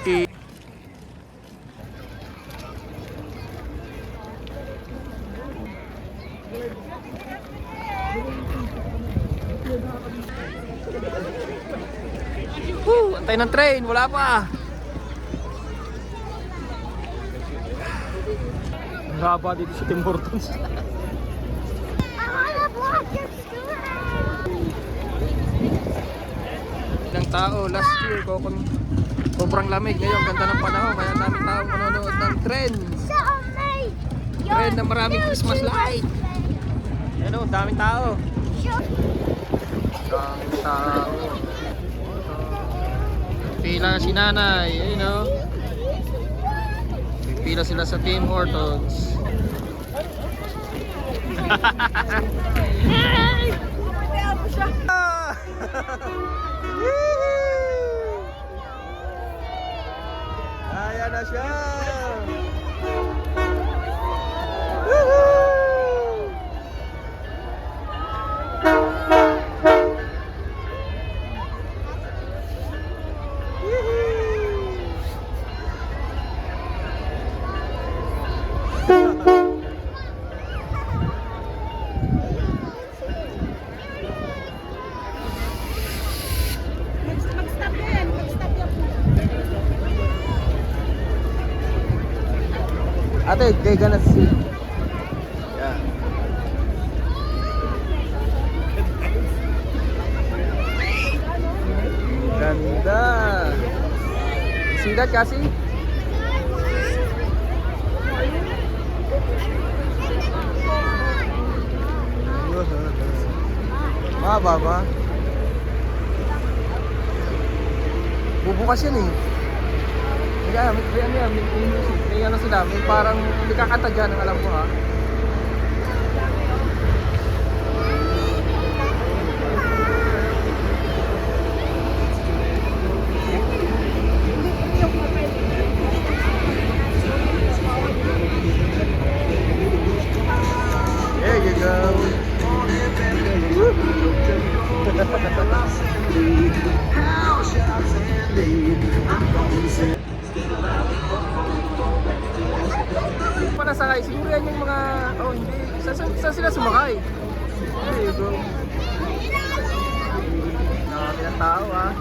Okay. Antay ng train, wala pa. Ang haba dito sa Tim Hortons. Ilang tao last year, sobrang lamig ngayon, ganda ng panahon, kaya daming tao manonood ng tren. Tren na maraming Christmas light. Ayan o, daming tao. Daming tao. Pila si nanay, ayun o. Pila sila sa Tim Hortons. Ayan na siya. Ate, they gonna see. Yeah. Ganda. You see that, Cassie? Baba. Bubukas yan eh. May ano sila, may parang may kakanta dyan, ang alam ko ha. There you go. Sakay, siguro yan yung mga, oh hindi, saan sila sumakay? There you go. Nakami ng tao ha.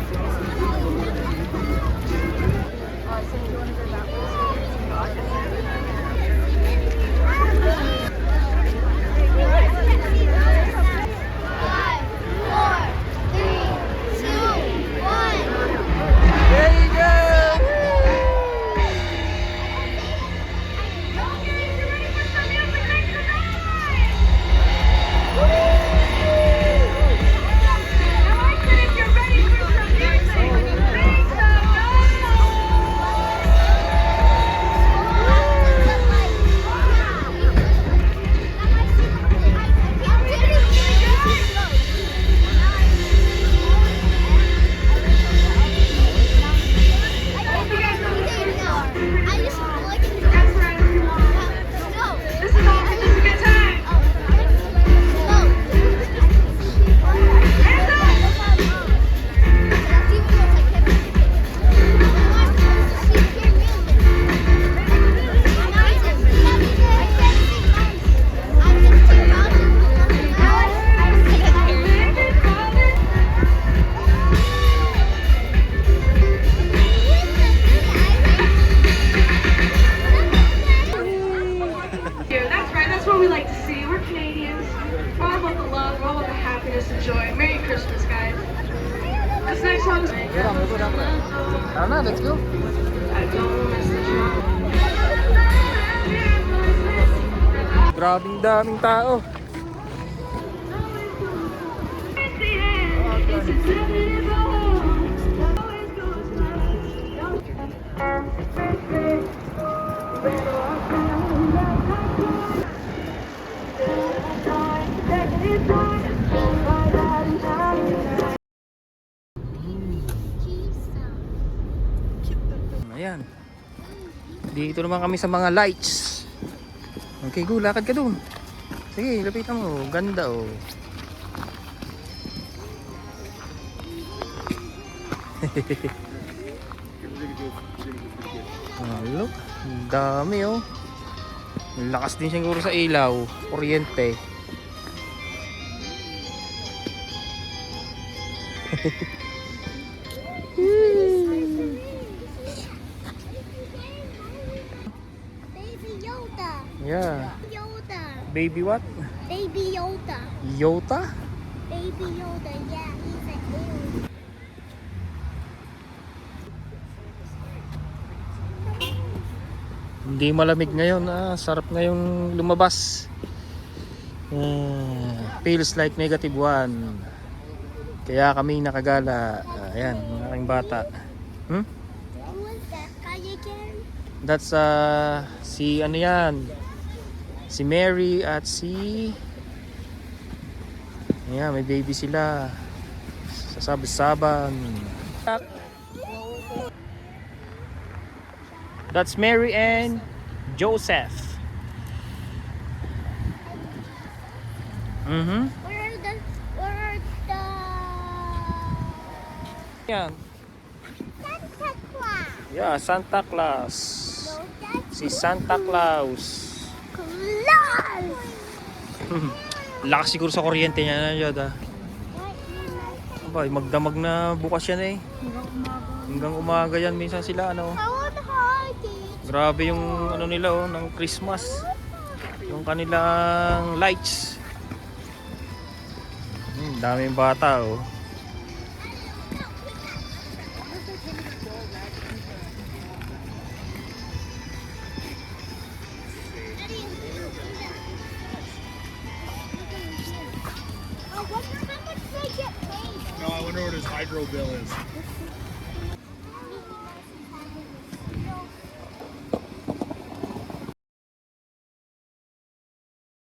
Tara na, let's go. Grabing daming tao. Ayan. Dito naman kami sa mga lights. Okay, go, lakad ka dun. Sige, lapitan mo. Ganda oh. Look, ang dami oh. Lakas din siguro sa ilaw, kuryente. Baby Yoda. Yeah. Yoda. Baby what? Baby Yoda. Yota? Baby Yoda. Yeah, he's an alien. Hindi malamig ngayon, sarap ngayong lumabas. Feels like -1. Kaya kami nakagala. Ayan, mga aking bata. Who was that guy again? That's si ano yan? Si Mary at si ayan, may baby sila. Sasabas-saban. That's Mary and Joseph. Where are the Yan. Santa Claus? Yeah, Santa Claus. No, that's Si Santa Claus. Claus. Lakas siguro sa kuryente niya na yun. Abay, magdamag na bukas yan eh. Hanggang umaga yan. Minsan sila ano. I want to hug it. Grabe yung ano nila oh, ng Christmas. Yung kanilang lights. Daming bata oh. I wonder how much they get paid. No, I wonder what his hydro bill is.